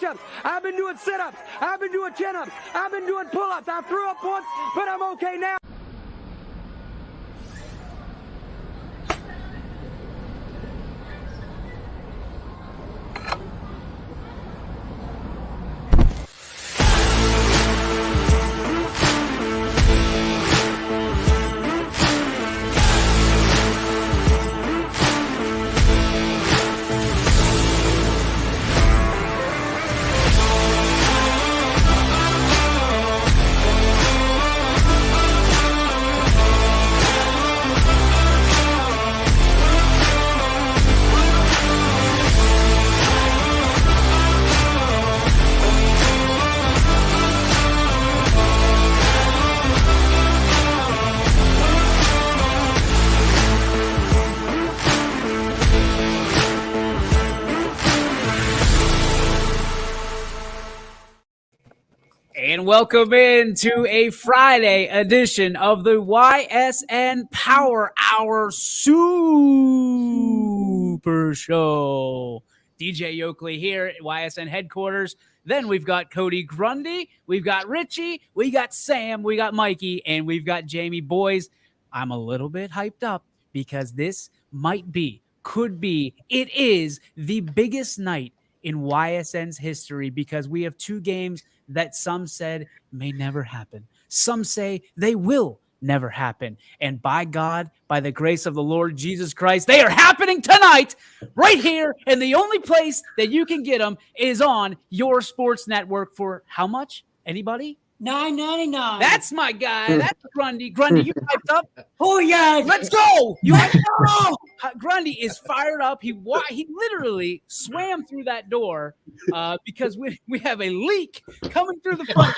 push-ups. I've been doing sit-ups. I've been doing chin-ups. I've been doing pull-ups. I threw up once, but I'm okay now. And welcome into a Friday edition of the Ysn Power Hour Super Show. DJ Yoakley here at Ysn headquarters. Then we've got Cody Grundy, we've got Richie, we got Sam, we got Mikey, and we've got Jamie. Boys, I'm a little bit hyped up because this could be, it is the biggest night in YSN's history because we have two games that some said may never happen. Some say they will never happen. And by God, by the grace of the Lord Jesus Christ, they are happening tonight right here. And the only place that you can get them is on your sports network for how much? Anybody? $9.99. That's my guy. That's Grundy. Grundy, you hyped up? Oh, yeah. Let's go. Let's go. Grundy is fired up. He literally swam through that door because we have a leak coming through the front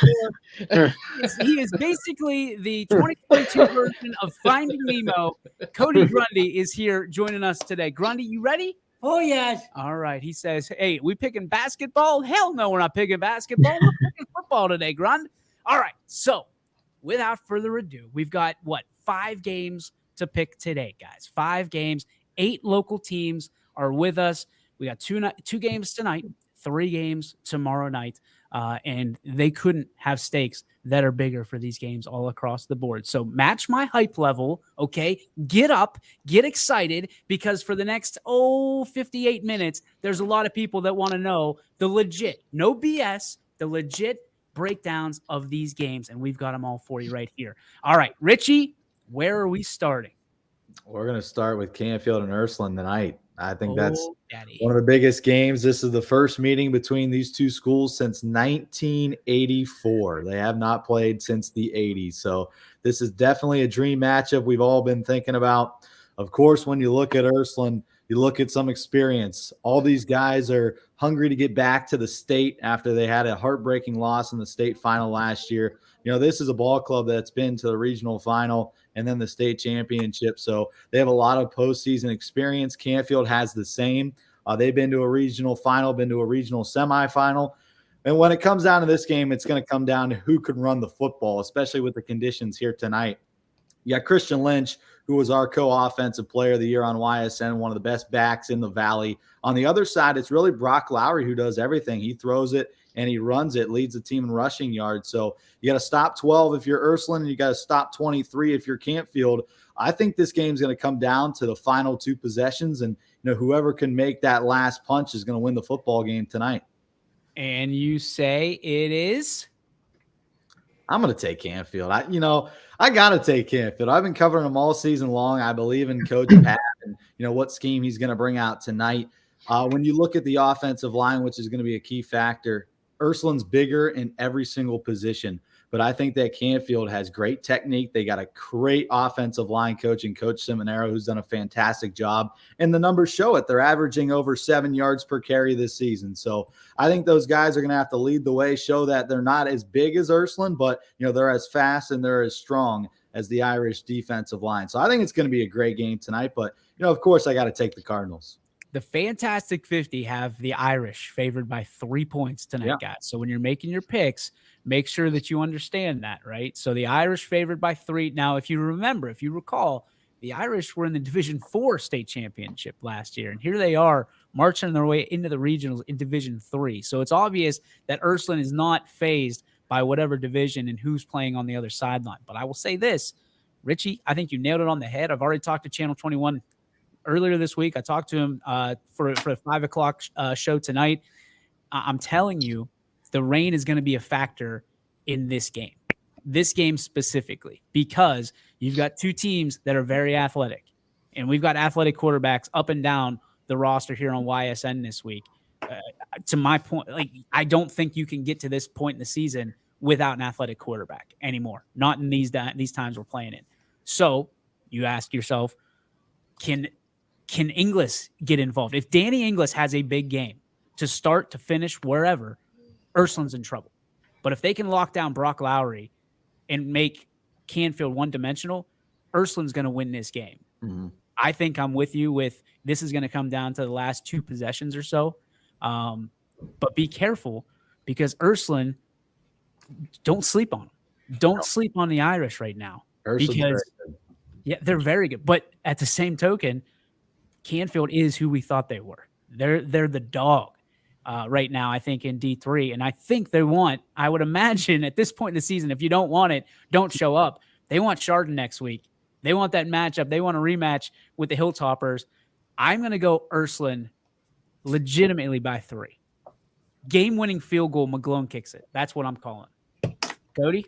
door. He is basically the 2022 version of Finding Nemo. Cody Grundy is here joining us today. Grundy, you ready? Oh, yes. All right. He says, hey, we picking basketball? Hell no, we're not picking basketball. We're picking football today, Grund. All right, so without further ado, we've got, 5 games to pick today, guys. 5 games, 8 local teams are with us. We got 2 games tonight, 3 games tomorrow night, and they couldn't have stakes that are bigger for these games all across the board. So match my hype level, okay? Get up, get excited, because for the next, 58 minutes, there's a lot of people that want to know the legit, no BS, the legit breakdowns of these games, and we've got them all for you right here. All right, Richie, where are we starting? We're going to start with Canfield and Ursuline tonight. I think that's Daddy. One of the biggest games. This is the first meeting between these two schools since 1984. They have not played since the 80s, so this is definitely a dream matchup we've all been thinking about. Of course, when you look at Ursuline, you look at some experience. All these guys are hungry to get back to the state after they had a heartbreaking loss in the state final last year. You know, this is a ball club that's been to the regional final and then the state championship. So they have a lot of postseason experience. Canfield has the same. They've been to a regional final, been to a regional semifinal. And when it comes down to this game, it's going to come down to who can run the football, especially with the conditions here tonight. You got Christian Lynch, who was our co-offensive player of the year on YSN, one of the best backs in the Valley. On the other side, it's really Brock Lowry who does everything. He throws it and he runs it, leads the team in rushing yards. So you got to stop 12 if you're Ursuline, and you got to stop 23 if you're Canfield. I think this game's going to come down to the final 2 possessions, and whoever can make that last punch is going to win the football game tonight. And you say it is? I'm going to take Canfield. I got to take Canfield. I've been covering them all season long. I believe in Coach Pat and, what scheme he's going to bring out tonight. When you look at the offensive line, which is going to be a key factor, Ursuline's bigger in every single position. But I think that Canfield has great technique. They got a great offensive line coach in Coach Simonero, who's done a fantastic job. And the numbers show it. They're averaging over 7 yards per carry this season. So I think those guys are going to have to lead the way, show that they're not as big as Ursuline, but, they're as fast and they're as strong as the Irish defensive line. So I think it's going to be a great game tonight. But, of course, I got to take the Cardinals. The Fantastic 50 have the Irish favored by 3 points tonight, guys. So when you're making your picks, make sure that you understand that, right? So the Irish favored by 3. Now, if you recall, the Irish were in the Division IV state championship last year, and here they are marching their way into the regionals in Division 3. So it's obvious that Ursuline is not phased by whatever division and who's playing on the other sideline. But I will say this, Richie, I think you nailed it on the head. I've already talked to Channel 21 earlier this week. I talked to him for a 5 o'clock show tonight. I'm telling you, the rain is going to be a factor in this game specifically, because you've got two teams that are very athletic, and we've got athletic quarterbacks up and down the roster here on YSN this week. To my point, like, I don't think you can get to this point in the season without an athletic quarterback anymore. Not in these times we're playing in. So you ask yourself, can Inglis get involved? If Danny Inglis has a big game to start to finish wherever, Ursuline's in trouble. But if they can lock down Brock Lowry and make Canfield one-dimensional, Ursuline's going to win this game. Mm-hmm. I think I'm with you with this is going to come down to the last 2 possessions or so. But be careful, because Ursuline, don't sleep on them. Don't sleep on the Irish right now. Because they're very good. But at the same token, Canfield is who we thought they were. They're the dog right now, I think, in D3. And I think I would imagine at this point in the season, if you don't want it, don't show up. They want Chardon next week. They want that matchup. They want a rematch with the Hilltoppers. I'm going to go Ursuline legitimately by 3. Game-winning field goal, McGlone kicks it. That's what I'm calling. Cody?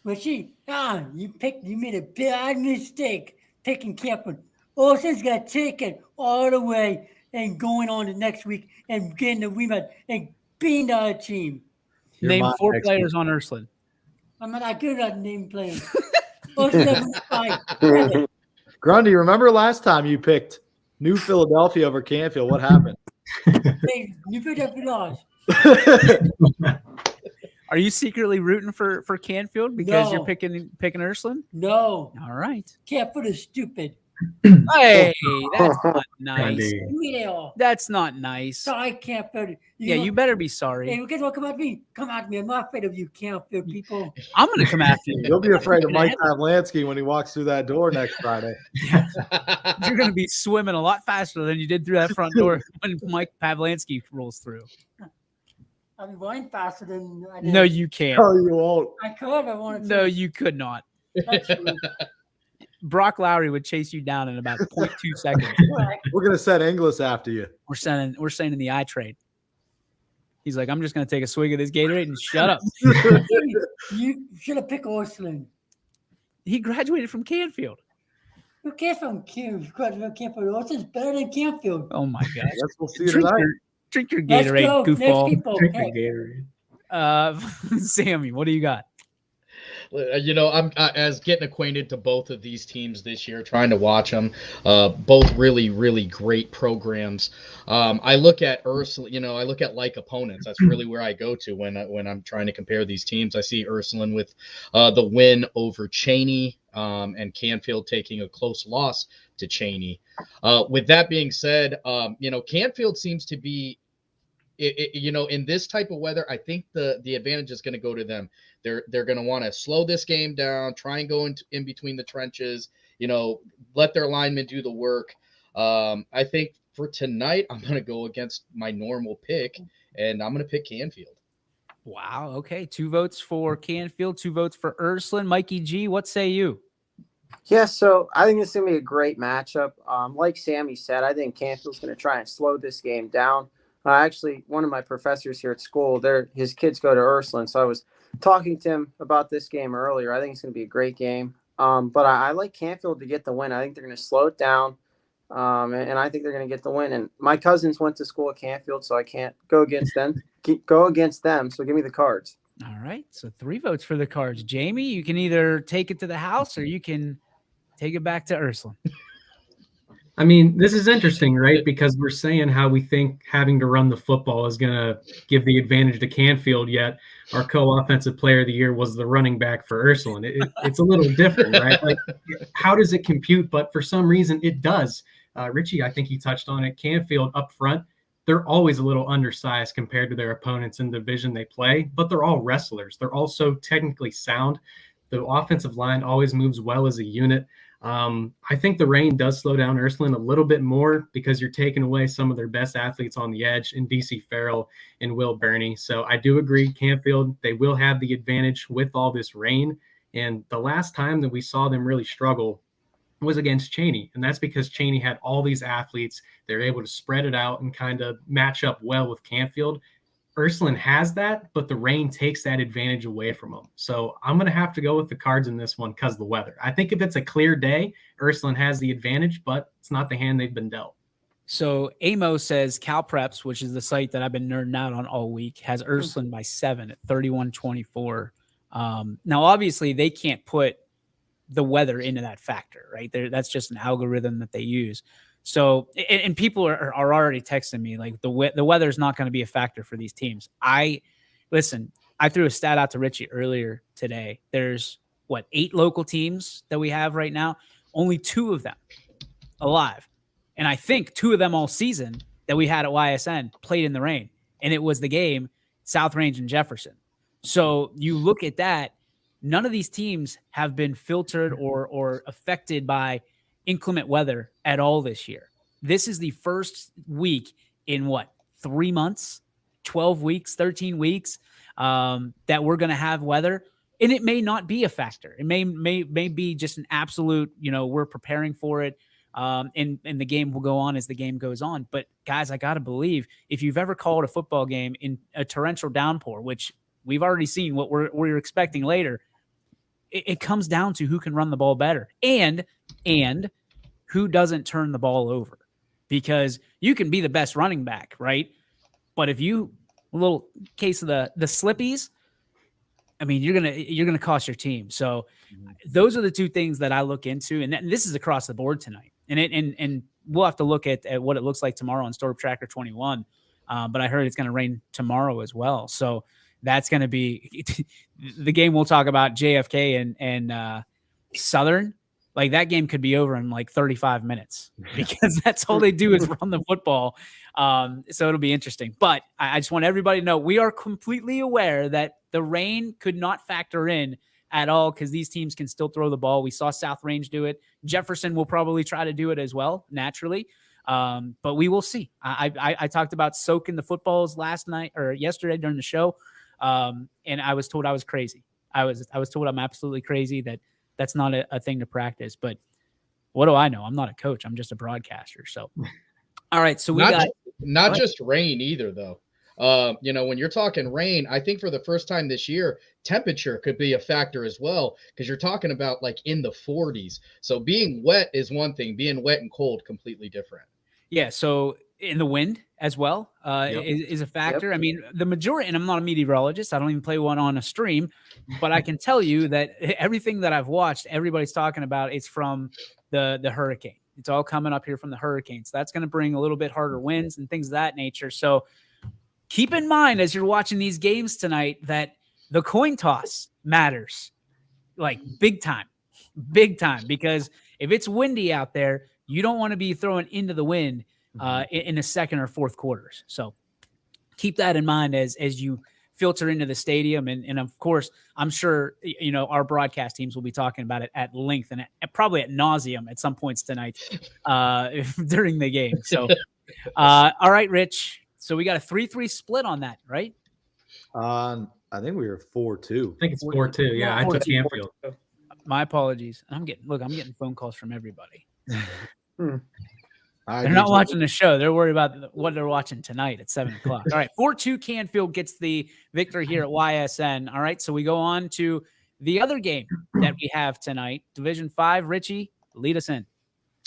You made a bad mistake picking Canfield. Ursuline's got to take it all the way and going on to next week and getting the rematch and beating the other team. Name 4 players on Ursuline. I'm not good at name players. Grundy, remember last time you picked New Philadelphia over Canfield? What happened? New Philadelphia lost. Are you secretly rooting for Canfield because you're picking Ursuline? No. All right. Canfield is stupid. Hey, that's not nice. That's not nice. Sorry, Canfield. You better be sorry. Hey, you guys want to come at me? Come at me. I'm not afraid of you, Canfield people. I'm going to come after you. You'll be afraid of Mike Pavlansky when he walks through that door next Friday. You're going to be swimming a lot faster than you did through that front door when Mike Pavlansky rolls through. I'll be running faster than I did. No, you can't. No, you won't. I could if I wanted to. No, you could not. That's true. Brock Lowry would chase you down in about 0.2 seconds. We're gonna send Inglis after you. We're sending the eye trade. He's like, I'm just gonna take a swig of this Gatorade and shut up. You should have picked Ursuline. He graduated from Canfield. Who cares from Canfield? Canfield. Ursuline's better than Canfield. Oh my gosh. I guess we'll see you tonight. Drink your Gatorade, goofball. Drink your Gatorade. Sammy, what do you got? I'm as getting acquainted to both of these teams this year, trying to watch them. Both really, really great programs. I look at Ursuline, I look at like opponents. That's really where I go to when I'm trying to compare these teams. I see Ursuline with the win over Cheney, and Canfield taking a close loss to Cheney. With that being said, Canfield seems to be, in this type of weather, I think the advantage is going to go to them. They're going to want to slow this game down, try and go in between the trenches, let their linemen do the work. I think for tonight, I'm going to go against my normal pick, and I'm going to pick Canfield. Wow. Okay. 2 votes for Canfield, 2 votes for Ursuline. Mikey G, what say you? Yeah, so I think this is going to be a great matchup. Like Sammy said, I think Canfield's going to try and slow this game down. Actually, one of my professors here at school, his kids go to Ursuline, so I was talking to him about this game earlier. I think it's going to be a great game. But I like Canfield to get the win. I think they're going to slow it down, and I think they're going to get the win. And my cousins went to school at Canfield, so I can't go against them. So give me the Cards. All right, so 3 votes for the Cards. Jamie, you can either take it to the house or you can take it back to Ursuline. I mean, this is interesting, right? Because we're saying how we think having to run the football is going to give the advantage to Canfield, yet our co-offensive player of the year was the running back for Ursuline. It's a little different, right? Like, how does it compute? But for some reason, it does. Richie, I think he touched on it. Canfield up front, they're always a little undersized compared to their opponents in the division they play, but they're all wrestlers. They're also technically sound. The offensive line always moves well as a unit. I think the rain does slow down Ursuline a little bit more because you're taking away some of their best athletes on the edge in DC Farrell and Will Burney. So I do agree, Canfield, they will have the advantage with all this rain. And the last time that we saw them really struggle was against Cheney. And that's because Cheney had all these athletes. They're able to spread it out and kind of match up well with Canfield. Ursuline has that, but the rain takes that advantage away from them. So I'm going to have to go with the Cards in this one because of the weather. I think if it's a clear day, Ursuline has the advantage, but it's not the hand they've been dealt. So Amo says Cal Preps, which is the site that I've been nerding out on all week, has Ursuline by 7 at 31-24. Now, obviously, they can't put the weather into that factor, right? That's just an algorithm that they use. So, and people are already texting me like the weather is not going to be a factor for these teams. I threw a stat out to Richie earlier today. There's 8 local teams that we have right now. Only 2 of them alive. And I think 2 of them all season that we had at YSN played in the rain. And it was the game South Range and Jefferson. So you look at that, none of these teams have been filtered or affected by inclement weather at all this year. This is the first week in 3 months, 12 weeks, 13 weeks that we're going to have weather. And it may not be a factor. It may be just an absolute, we're preparing for it. And the game will go on as the game goes on. But guys, I got to believe if you've ever called a football game in a torrential downpour, which we've already seen what we're expecting later, it comes down to who can run the ball better and who doesn't turn the ball over, because you can be the best running back, right? But if a little case of the slippies, I mean, you're gonna cost your team. So those are the 2 things that I look into, and this is across the board tonight. And we'll have to look at what it looks like tomorrow on Storm Tracker 21. But I heard it's going to rain tomorrow as well. So that's going to be the game we'll talk about, JFK and Southern. Like that game could be over in 35 minutes because that's all they do is run the football. So it'll be interesting. But I just want everybody to know we are completely aware that the rain could not factor in at all because these teams can still throw the ball. We saw South Range do it. Jefferson will probably try to do it as well, naturally. But we will see. I talked about soaking the footballs last night or yesterday during the show. And I was told I was crazy. I was told I'm absolutely crazy, that's not a thing to practice. But what do I know? I'm not a coach. I'm just a broadcaster. So, all right. So not just rain either, though. When you're talking rain, I think for the first time this year, temperature could be a factor as well, because you're talking about in the 40s. So being wet is one thing, being wet and cold, completely different. Yeah. So in the wind as well is a factor. Yep. I mean, the majority, and I'm not a meteorologist. I don't even play one on a stream, but I can tell you that everything that I've watched, everybody's talking about it's from the hurricane. It's all coming up here from the hurricane. So that's going to bring a little bit harder winds and things of that nature. So keep in mind as you're watching these games tonight that the coin toss matters big time, because if it's windy out there, you don't want to be throwing into the wind in the second or fourth quarters. So keep that in mind as you filter into the stadium. And of course, I'm sure, our broadcast teams will be talking about it at length and probably at nauseum at some points tonight during the game. So, all right, Rich. So we got a 3-3 split on that, right? I think we were 4-2. I think it's 4-2. Yeah, I took Canfield. My apologies. I'm getting phone calls from everybody. They're not watching the show. They're worried about what they're watching tonight at 7:00. All right. 4-2 Canfield gets the victory here at YSN. All right. So we go on to the other game that we have tonight, Division 5. Richie, lead us in.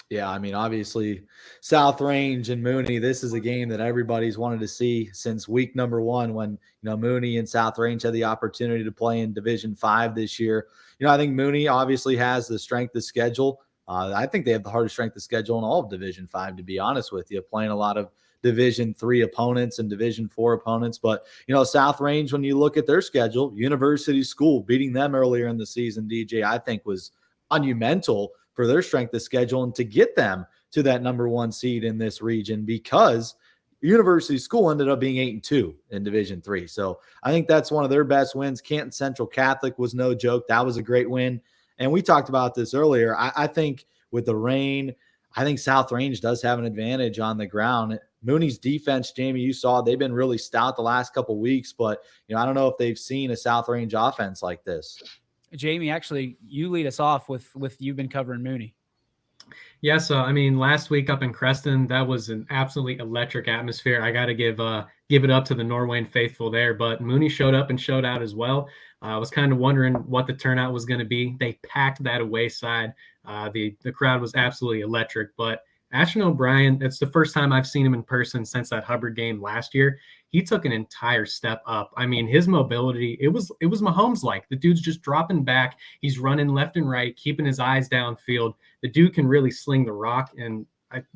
Yeah, I mean, obviously, South Range and Mooney, this is a game that everybody's wanted to see since week number 1 when, Mooney and South Range had the opportunity to play in Division 5 this year. I think Mooney obviously has the strength of schedule. I think they have the hardest strength of schedule in all of Division 5, to be honest with you, playing a lot of Division 3 opponents and Division 4 opponents. But, South Range, when you look at their schedule, University School beating them earlier in the season, DJ, I think was monumental for their strength of schedule and to get them to that number 1 seed in this region, because University School ended up being 8-2 in Division 3. So I think that's one of their best wins. Canton Central Catholic was no joke. That was a great win. And we talked about this earlier. I think with the rain, I think South Range does have an advantage on the ground. Mooney's defense, Jamie, you saw they've been really stout the last couple of weeks, but I don't know if they've seen a South Range offense like this. Jamie, actually, you lead us off with you've been covering Mooney. Yeah, so I mean, last week up in Creston, that was an absolutely electric atmosphere. I got to give it up to the Norwayne faithful there, but Mooney showed up and showed out as well. I was kind of wondering what the turnout was going to be. They packed that away side. The crowd was absolutely electric, but Ashton O'Brien, it's the first time I've seen him in person since that Hubbard game last year. He took an entire step up. I mean, his mobility, it was Mahomes-like. The dude's just dropping back. He's running left and right, keeping his eyes downfield. The dude can really sling the rock, and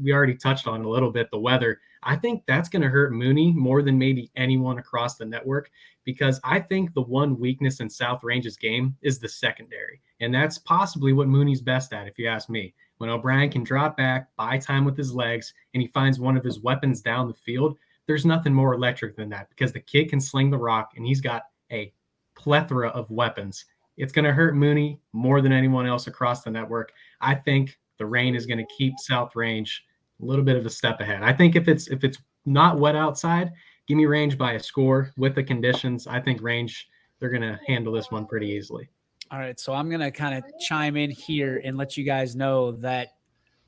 we already touched on a little bit the weather. I think that's going to hurt Mooney more than maybe anyone across the network, because I think the one weakness in South Range's game is the secondary, and that's possibly what Mooney's best at, if you ask me. When O'Brien can drop back, buy time with his legs, and he finds one of his weapons down the field, there's nothing more electric than that, because the kid can sling the rock, and he's got a plethora of weapons. It's going to hurt Mooney more than anyone else across the network. I think the rain is going to keep South Range a little bit of a step ahead. I think if it's not wet outside, give me Range by a score with the conditions. I think Range, they're going to handle this one pretty easily. All right, so I'm going to kind of chime in here and let you guys know that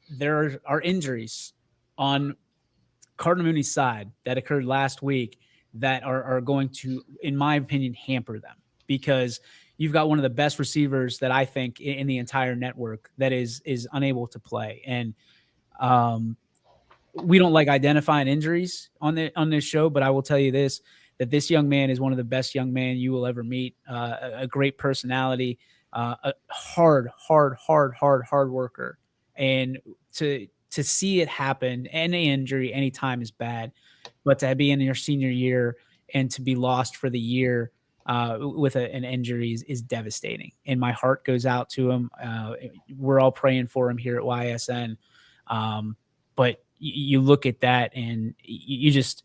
there are injuries on Cardinal Mooney's side that occurred last week that are going to, in my opinion, hamper them, because you've got one of the best receivers that I think in the entire network that is unable to play. And we don't like identifying injuries on this show, but I will tell you this, that this young man is one of the best young men you will ever meet. A great personality, a hard worker. And to see it happen, any injury, anytime is bad, but to be in your senior year and to be lost for the year with an injury is devastating. And my heart goes out to him. We're all praying for him here at YSN. But you look at that and you just,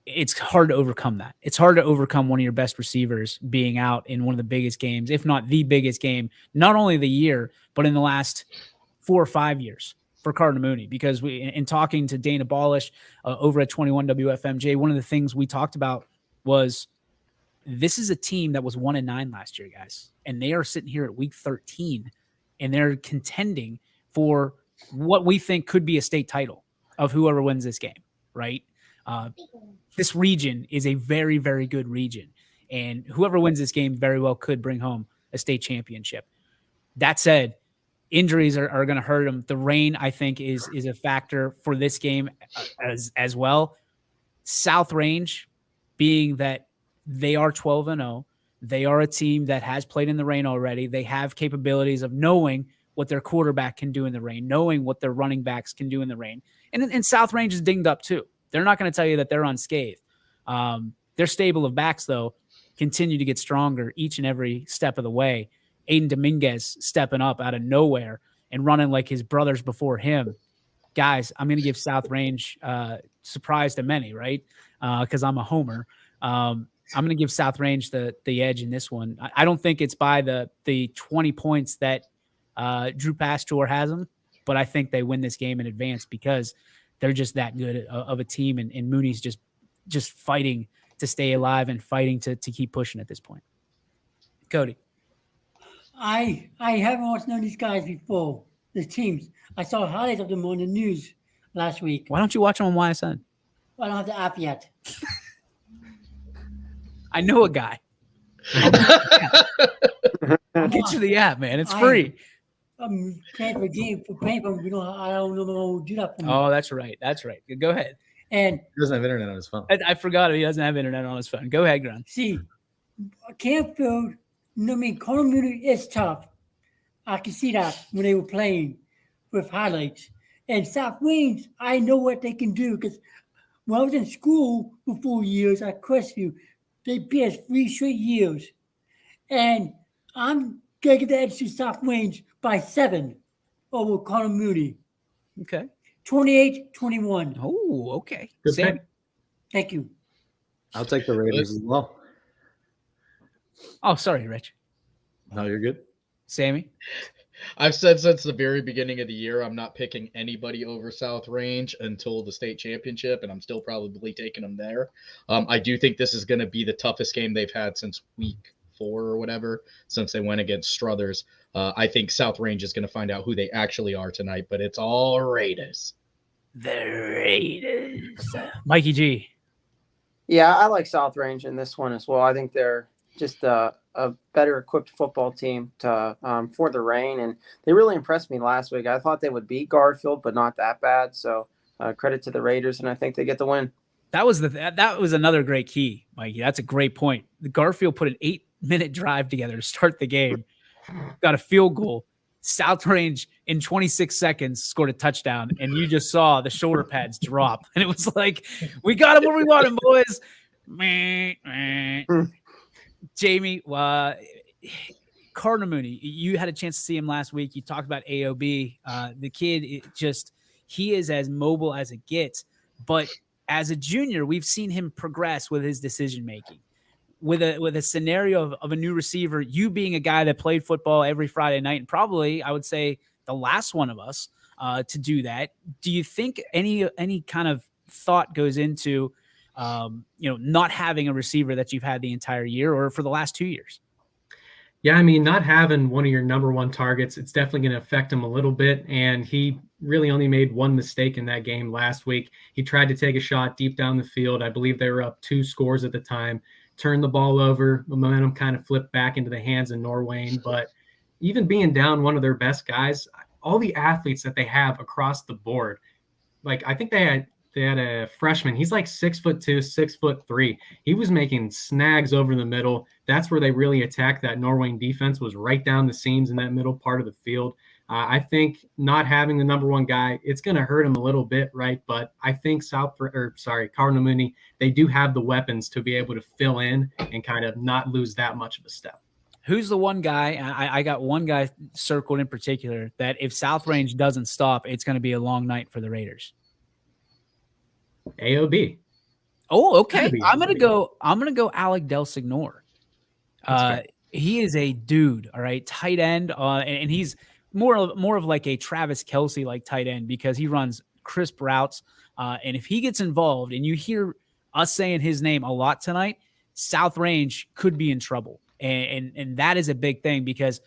it's hard to overcome that. It's hard to overcome one of your best receivers being out in one of the biggest games, if not the biggest game, not only the year, but in the last 4 or 5 years for Cardinal Mooney. Because in talking to Dana Ballish over at 21 WFMJ, one of the things we talked about was this is a team that was 1-9 last year, guys. And they are sitting here at week 13 and they're contending for what we think could be a state title of whoever wins this game, right? This region is a very, very good region. And whoever wins this game very well could bring home a state championship. That said, injuries are going to hurt them. The rain, I think, is a factor for this game as well. South Range, being that they are 12-0, they are a team that has played in the rain already. They have capabilities of knowing what their quarterback can do in the rain, knowing what their running backs can do in the rain. And South Range is dinged up too. They're not going to tell you that they're unscathed. Their stable of backs, though, continue to get stronger each and every step of the way. Aiden Dominguez stepping up out of nowhere and running like his brothers before him. Guys, I'm going to give South Range surprise to many, right? Because I'm a homer. I'm going to give South Range the edge in this one. I don't think it's by the 20 points that Drew Pastor has them, but I think they win this game in advance because they're just that good of a team, and Mooney's just fighting to stay alive and fighting to keep pushing at this point. Cody. I haven't watched none of these guys before, the teams. I saw highlights of them on the news last week. Why don't you watch them on YSN? I don't have the app yet. I know a guy. I'll get you the app, man. It's free. I'm paying for a game for paying for them. I don't know how to do that for me. Oh, that's right. Go ahead. And he doesn't have internet on his phone. I forgot he doesn't have internet on his phone. Go ahead, Grun. See, Campfield, Cardinal Mooney is tough. I can see that when they were playing with highlights. And South Range, I know what they can do because when I was in school for 4 years at Crestview, they beat us 3 straight years. And I'm going to get the edge to South Range by 7 over Cardinal Mooney. Okay. 28-21. Oh, okay. Good pick. Thank you. I'll take the Raiders as well. Oh, sorry, Rich. No, you're good. Sammy? I've said since the very beginning of the year, I'm not picking anybody over South Range until the state championship, and I'm still probably taking them there. I do think this is going to be the toughest game they've had since week 4 or whatever, since they went against Struthers. I think South Range is going to find out who they actually are tonight, but it's all Raiders. The Raiders. Mikey G. Yeah, I like South Range in this one as well. I think they're just a better equipped football team to for the rain, and they really impressed me last week. I thought they would beat Garfield, but not that bad. So credit to the Raiders, and I think they get the win. That was another great key, Mikey. That's a great point. The Garfield put an 8-minute drive together to start the game, got a field goal. South Range in 26 seconds scored a touchdown, and you just saw the shoulder pads drop, and it was like, we got him where we want him, boys. Jamie, Cardinal Mooney, you had a chance to see him last week. You talked about AOB. The kid, he is as mobile as it gets. But as a junior, we've seen him progress with his decision making. With a scenario of a new receiver, you being a guy that played football every Friday night, and probably I would say the last one of us to do that. Do you think any kind of thought goes into not having a receiver that you've had the entire year or for the last 2 years? Yeah, I mean, not having one of your number one targets, it's definitely going to affect him a little bit. And he really only made one mistake in that game last week. He tried to take a shot deep down the field. I believe they were up 2 scores at the time. Turned the ball over. The momentum kind of flipped back into the hands of Norwayne. But even being down one of their best guys, all the athletes that they have across the board, like I think they had a freshman. He's like 6'2", 6'3". He was making snags over the middle. That's where they really attacked that Norwayne defense, was right down the seams in that middle part of the field. I think not having the number one guy, it's going to hurt him a little bit, right? But I think Cardinal Mooney, they do have the weapons to be able to fill in and kind of not lose that much of a step. Who's the one guy? I got one guy circled in particular that if South Range doesn't stop, it's going to be a long night for the Raiders. AOB. Oh, okay. I'm gonna go Alec Del Signor. He is a dude, all right, tight end, and he's more of like a Travis Kelce like tight end because he runs crisp routes. And if he gets involved, and you hear us saying his name a lot tonight, South Range could be in trouble, and that is a big thing because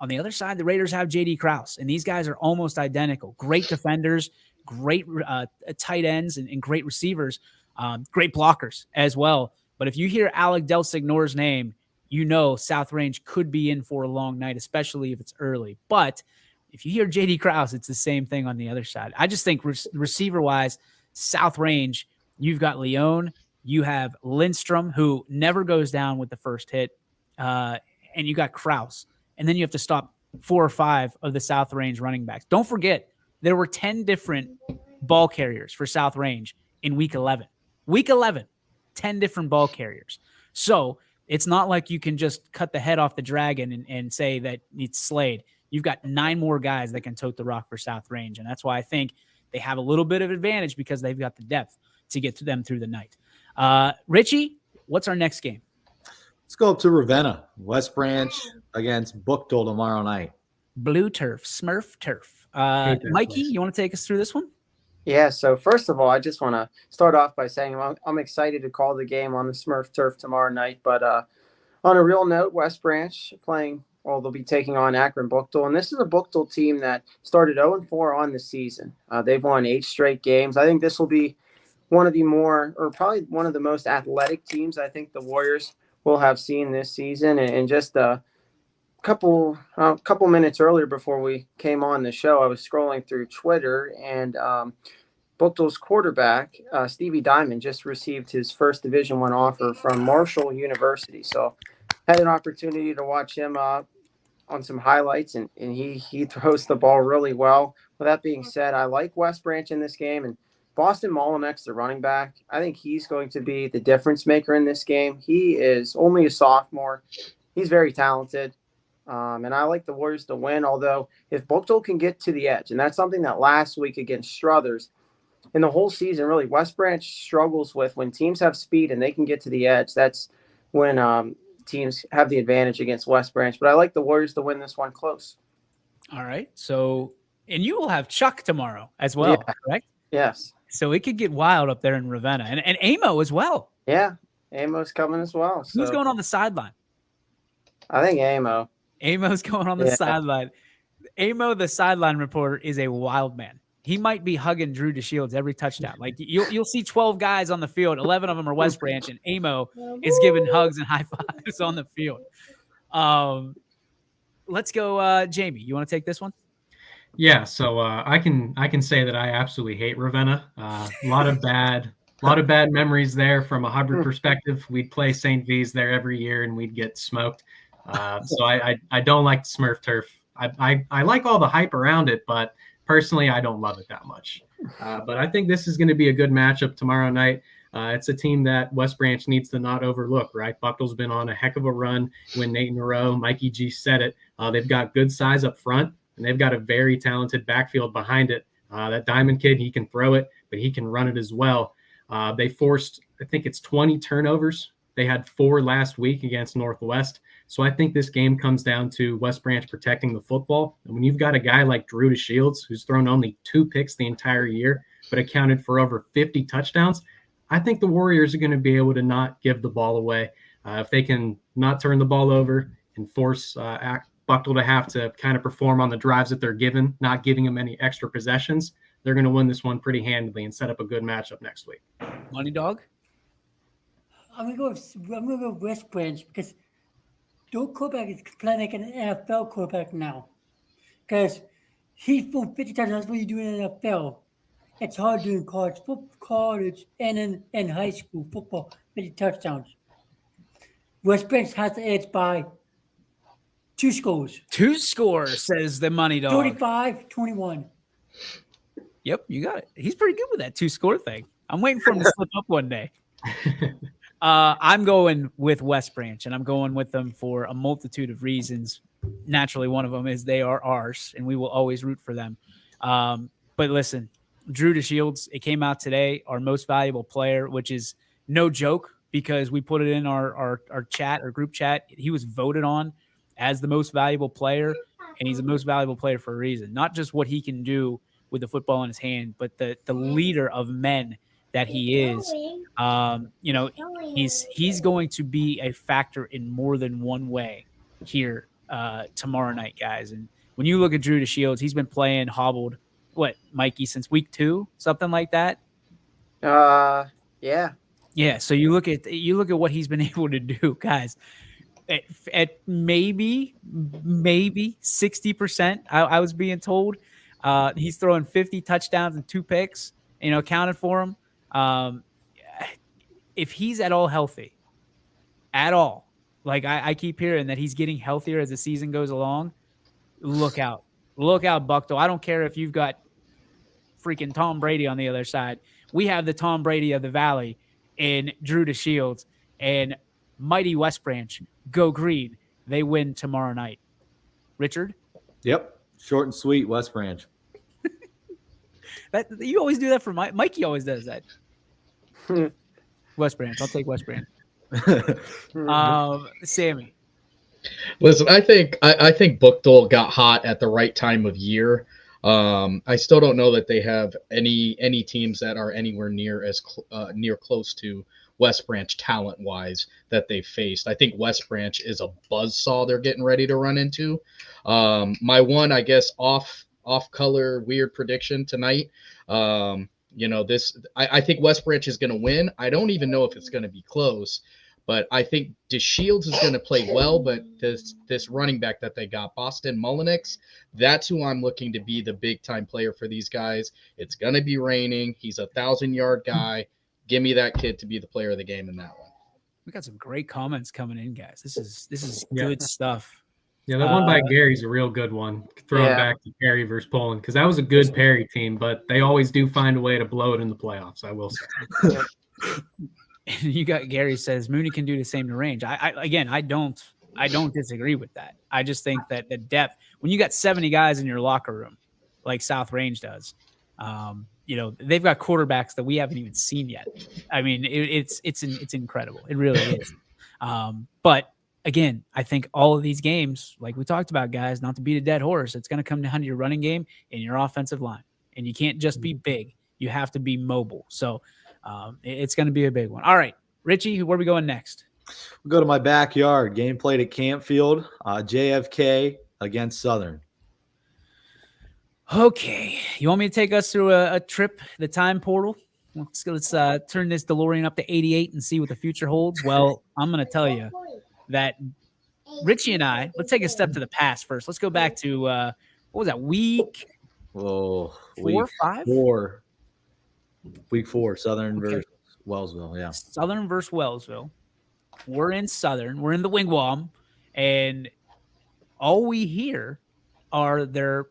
on the other side, the Raiders have J.D. Krause, and these guys are almost identical. Great defenders, great tight ends, and great receivers, great blockers as well. But if you hear Alec Del Signor's name, you know South Range could be in for a long night, especially if it's early. But if you hear J.D. Krause, it's the same thing on the other side. I just think receiver-wise, South Range, you've got Leone, you have Lindstrom, who never goes down with the first hit, and you got Krause. And then you have to stop 4 or 5 of the South Range running backs. Don't forget, there were 10 different ball carriers for South Range in Week 11. Week 11, 10 different ball carriers. So it's not like you can just cut the head off the dragon and say that it's Slade. You've got 9 more guys that can tote the rock for South Range, and that's why I think they have a little bit of advantage because they've got the depth to get to them through the night. Richie, what's our next game? Let's go up to Ravenna. West Branch against Bookdale tomorrow night. Blue turf, Smurf turf. Mikey, you want to take us through this one? Yeah, so first of all, I just want to start off by saying I'm excited to call the game on the Smurf turf tomorrow night. But on a real note, West Branch they'll be taking on Akron Bookdale. And this is a Bookdale team that started 0-4 on the season. They've won 8 straight games. I think this will be one of the probably one of the most athletic teams I think the Warriors will have seen this season. And just a couple minutes earlier before we came on the show, I was scrolling through Twitter, and Bookdale's quarterback, Stevie Diamond, just received his first Division I offer from Marshall University. So had an opportunity to watch him on some highlights, and he throws the ball really well. With that being said, I like West Branch in this game, and Boston Molinex, the running back, I think he's going to be the difference maker in this game. He is only a sophomore. He's very talented. And I like the Warriors to win, although if Bookdale can get to the edge, and that's something that last week against Struthers, in the whole season, really, West Branch struggles with when teams have speed and they can get to the edge. That's when teams have the advantage against West Branch, but I like the Warriors to win this one close. All right. So, and you will have Chuck tomorrow as well, correct? Yes. So it could get wild up there in Ravenna, and Amo as well. Yeah, Amo's coming as well. So. Who's going on the sideline? I think Amo. Amo's going on the sideline. Amo, the sideline reporter, is a wild man. He might be hugging Drew DeShields every touchdown. Like you'll see 12 guys on the field, 11 of them are West Branch, and Amo is giving hugs and high fives on the field. Let's go, Jamie. You want to take this one? Yeah, so I can say that I absolutely hate Ravenna. A lot of bad memories there from a Hubbard perspective. We'd play St. V's there every year and we'd get smoked. So I don't like the Smurf turf. I like all the hype around it, but personally I don't love it that much. But I think this is going to be a good matchup tomorrow night. It's a team that West Branch needs to not overlook, right? Bucktel's been on a heck of a run, win 8 in a row. Mikey G said it. They've got good size up front, and they've got a very talented backfield behind it. That Diamond kid, he can throw it, but he can run it as well. They forced, I think it's 20 turnovers. They had 4 last week against Northwest. So I think this game comes down to West Branch protecting the football. And when you've got a guy like Drew DeShields, who's thrown only 2 picks the entire year, but accounted for over 50 touchdowns, I think the Warriors are going to be able to not give the ball away. If they can not turn the ball over and force Buchtel to have to kind of perform on the drives that they're given, not giving them any extra possessions, they're going to win this one pretty handily and set up a good matchup next week. Money Dog? I'm gonna go West Branch because their quarterback is playing like an NFL quarterback now. Because he's thrown 50 times. That's what you do in the NFL. It's hard doing college and in high school football, 50 touchdowns. West Branch has the edge by 2 scores. 2 scores, says the Money Dog. 35-21. Yep, you got it. He's pretty good with that 2-score thing. I'm waiting for him to slip up one day. I'm going with West Branch, and I'm going with them for a multitude of reasons. Naturally, one of them is they are ours, and we will always root for them. But listen, Drew DeShields, it came out today, our most valuable player, which is no joke because we put it in our chat, our group chat. He was voted on as the most valuable player, and he's the most valuable player for a reason. Not just what he can do with the football in his hand, but the leader of men that he is. He's going to be a factor in more than one way here tomorrow night, guys. And when you look at Drew DeShields, he's been playing hobbled, Mikey, since week 2, something like that? Yeah. Yeah, so you look at what he's been able to do, guys. At maybe 60%, I was being told. He's throwing 50 touchdowns and 2 picks, counted for him. If he's at all healthy, like I keep hearing that he's getting healthier as the season goes along, look out, Buchtel. I don't care if you've got freaking Tom Brady on the other side. We have the Tom Brady of the Valley in Drew DeShields, and mighty West Branch. Go Green. They win tomorrow night. Richard? Yep. Short and sweet, West Branch. That you always do that for Mikey always does that. West Branch. I'll take West Branch. Sammy. Listen, I think Buchtel got hot at the right time of year. I still don't know that they have any teams that are anywhere near as near close to West Branch talent-wise that they faced. I think West Branch is a buzzsaw they're getting ready to run into. My one, I guess, off-color weird prediction tonight. I think West Branch is going to win. I don't even know if it's going to be close, but I think DeShields is going to play well. But this running back that they got, Boston Mullenix, that's who I'm looking to be the big-time player for these guys. It's going to be raining. He's a 1,000-yard guy. Give me that kid to be the player of the game in that one. We got some great comments coming in, guys. This is good stuff. Yeah, that one by Gary's a real good one. Throwing back to Perry versus Poland, because that was a good Perry team, but they always do find a way to blow it in the playoffs, I will say. You got Gary says Mooney can do the same to range. I don't disagree with that. I just think that the depth, when you got 70 guys in your locker room, like South Range does, they've got quarterbacks that we haven't even seen yet. I mean, it's incredible. It really is. But again, I think all of these games, like we talked about, guys, not to beat a dead horse, it's going to come down to your running game and your offensive line. And you can't just be big. You have to be mobile. So it's going to be a big one. All right, Richie, where are we going next? We'll go to my backyard. Game played at Campfield, JFK against Southern. Okay. You want me to take us through a trip, the time portal? Let's turn this DeLorean up to 88 and see what the future holds. Well, I'm going to tell you that Richie and I, let's take a step to the past first. Let's go back to, what was that, week Week 5? Week 4, Southern versus Wellsville, yeah. Southern versus Wellsville. We're in Southern. We're in the Wigwam. And all we hear are the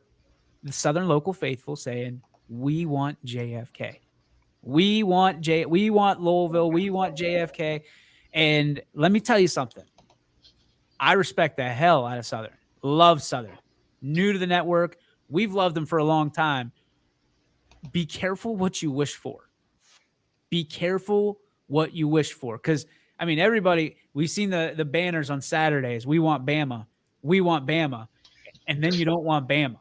Southern local faithful saying, we want JFK. We want Louisville. We want JFK. And let me tell you something. I respect the hell out of Southern. Love Southern. New to the network. We've loved them for a long time. Be careful what you wish for. Be careful what you wish for. Because, I mean, everybody, we've seen the banners on Saturdays. We want Bama. We want Bama. And then you don't want Bama.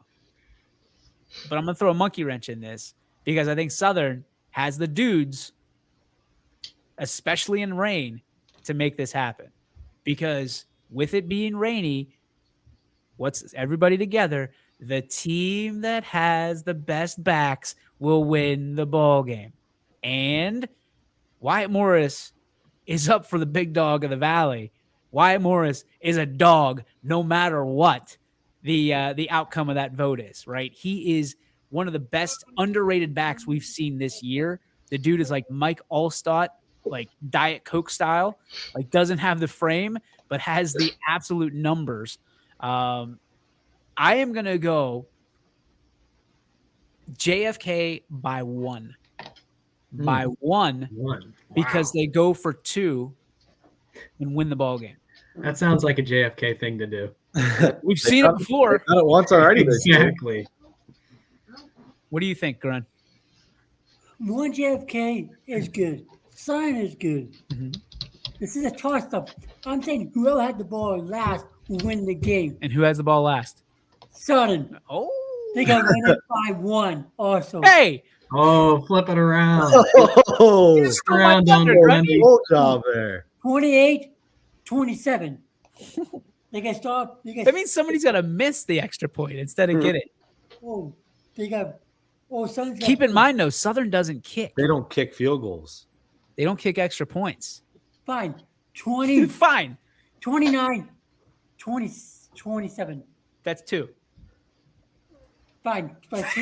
But I'm going to throw a monkey wrench in this because I think Southern has the dudes, especially in rain, to make this happen. Because with it being rainy, what's everybody together? The team that has the best backs will win the ball game. And Wyatt Morris is up for the big dog of the Valley. Wyatt Morris is a dog no matter what the outcome of that vote is, right? He is one of the best underrated backs we've seen this year. The dude is like Mike Allstott, like Diet Coke style, like doesn't have the frame, but has the absolute numbers. I am going to go JFK by 1. By 1. Because they go for 2 and win the ball game. That sounds like a JFK thing to do. We've seen it before. They've done it once already. Exactly. What do you think, Grun? 1 JFK is good. Sign is good. Mm-hmm. This is a toss-up. I'm saying whoever had the ball last will win the game. And who has the ball last? Southern. Oh. They got winning by 1 also. Hey. Oh, flip it around. Oh, Around on Grundy. good job there. 28-27. They got stop. That means somebody's got to miss the extra point instead of get it. Oh, they got. Oh, Southern's got. Keep in mind, though, Southern doesn't kick. They don't kick field goals. They don't kick extra points. Fine. 20. Fine. 29. 27. That's 2. Fine. By 2.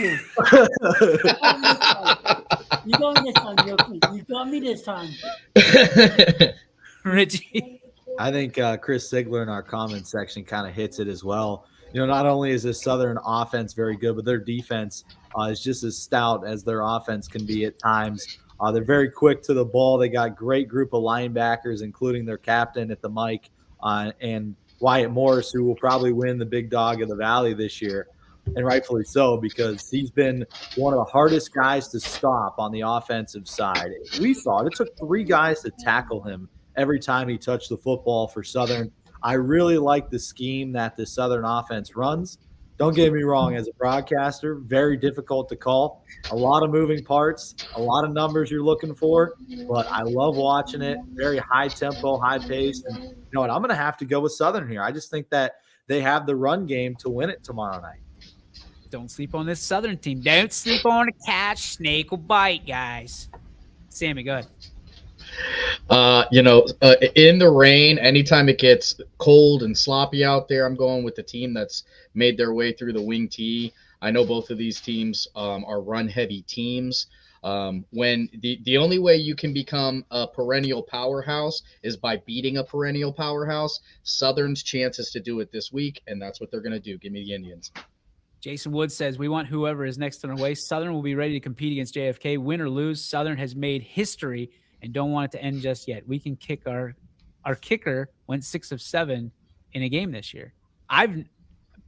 You got me this time, Yoki. You got me this time. Richie. I think Chris Sigler in our comment section kind of hits it as well. You know, not only is this Southern offense very good, but their defense is just as stout as their offense can be at times. They're very quick to the ball. They got great group of linebackers, including their captain at the mic, and Wyatt Morris, who will probably win the big dog of the Valley this year, and rightfully so, because he's been one of the hardest guys to stop on the offensive side. We saw it. It took 3 guys to tackle him every time he touched the football for Southern. I really like the scheme that the Southern offense runs. Don't get me wrong, as a broadcaster, very difficult to call. A lot of moving parts, a lot of numbers you're looking for, but I love watching it. Very high tempo, high pace. And you know what? I'm going to have to go with Southern here. I just think that they have the run game to win it tomorrow night. Don't sleep on this Southern team. Don't sleep on a catch. Snake will bite, guys. Sammy, go ahead. In the rain, anytime it gets cold and sloppy out there, I'm going with the team that's made their way through the wing tee. I know both of these teams are run-heavy teams. When the only way you can become a perennial powerhouse is by beating a perennial powerhouse. Southern's chances to do it this week, and that's what they're going to do. Give me the Indians. Jason Wood says, we want whoever is next in our way. Southern will be ready to compete against JFK. Win or lose, Southern has made history and don't want it to end just yet. We can kick our kicker went 6 of 7 in a game this year. I've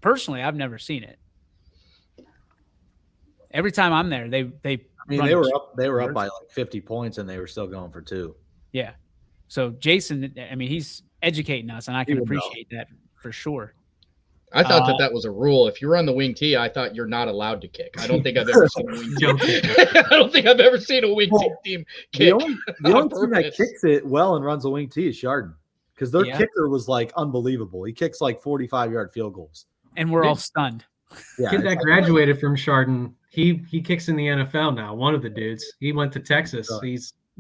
never seen it. Every time I'm there, they were up by like 50 points and they were still going for 2. Yeah. So Jason, I mean, educating us, and I can appreciate that for sure. I thought that was a rule. If you're on the wing tee, I thought you're not allowed to kick. I don't think I've ever seen a wing tee. I don't think I've ever seen a wing tee team kick. The only team that kicks it well and runs a wing tee is Chardon, because their kicker was like unbelievable. He kicks like 45-yard field goals, and we're all stunned. Yeah, kid that graduated from Chardon, he kicks in the NFL now. One of the dudes, he went to Texas.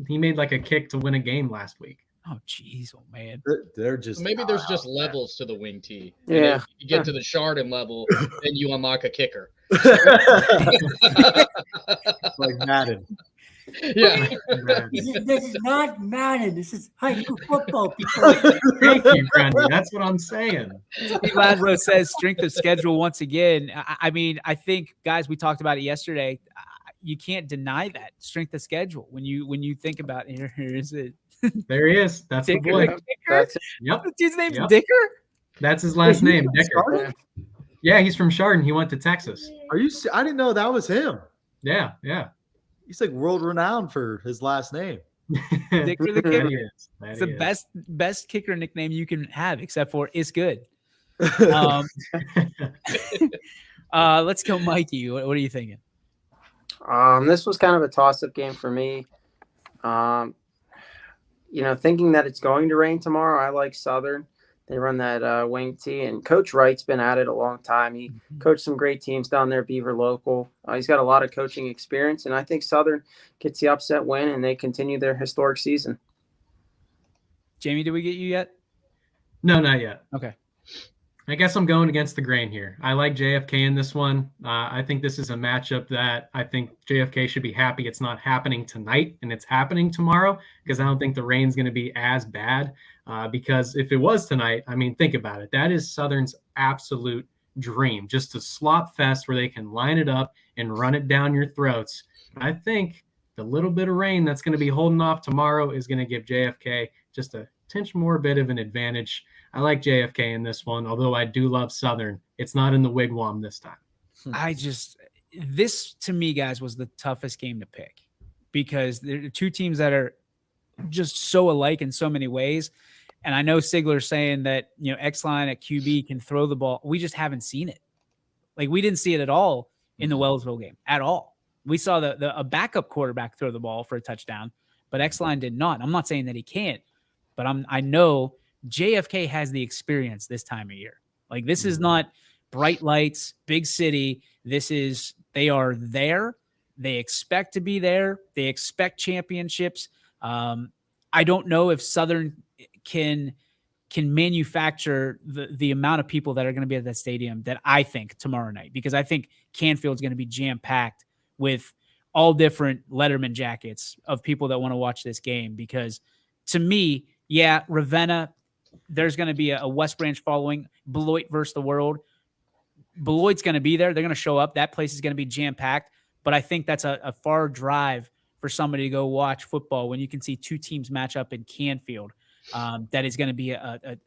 He made like a kick to win a game last week. Oh, jeez, man. They're just maybe there's just levels to the wing tee. Yeah, you get to the Chardon level, then you unlock a kicker. Like Madden. Yeah, this is not Madden. This is high school football. People. Thank you, Grundy. That's what I'm saying. Lazlo says strength of schedule once again. I mean, I think, guys, we talked about it yesterday. You can't deny that strength of schedule when you think about it. Here is it. There he is. That's Dicker. the boy. That's Yep. The dude's name's Dicker? That's his last name, Dicker. Chardon? Yeah, he's from Chardon. He went to Texas. Are you? I didn't know that was him. Yeah. He's like world renowned for his last name. Dicker the kicker. It's the best kicker nickname you can have, except for it's good. Let's go, Mikey. What are you thinking? This was kind of a toss-up game for me. Thinking that it's going to rain tomorrow, I like Southern. They run that wing tee, and Coach Wright's been at it a long time. He coached some great teams down there, Beaver local. He's got a lot of coaching experience, and I think Southern gets the upset win, and they continue their historic season. Jamie, did we get you yet? No, not yet. Okay. I guess I'm going against the grain here. I like JFK in this one. I think this is a matchup that I think JFK should be happy it's not happening tonight and it's happening tomorrow, because I don't think the rain's going to be as bad. Because if it was tonight, I mean, think about it. That is Southern's absolute dream, just a slop fest where they can line it up and run it down your throats. I think the little bit of rain that's going to be holding off tomorrow is going to give JFK just a tinge more bit of an advantage. I like JFK in this one, although I do love Southern. It's not in the wigwam this time. This to me, guys, was the toughest game to pick, because there are two teams that are just so alike in so many ways. And I know Sigler's saying that, X-Line at QB can throw the ball. We just haven't seen it. Like, we didn't see it at all in the Wellsville game at all. We saw a backup quarterback throw the ball for a touchdown, but X-Line did not. I'm not saying that he can't, but I know JFK has the experience this time of year. Like, this is not bright lights, big city. They are there. They expect to be there. They expect championships. I don't know if Southern can manufacture the amount of people that are going to be at that stadium that I think tomorrow night, because I think Canfield's going to be jam-packed with all different Letterman jackets of people that want to watch this game. Because to me, Ravenna, there's going to be a West Branch following. Beloit versus the world. Beloit's going to be there. They're going to show up. That place is going to be jam-packed. But I think that's a far drive for somebody to go watch football when you can see two teams match up in Canfield. That is going to be a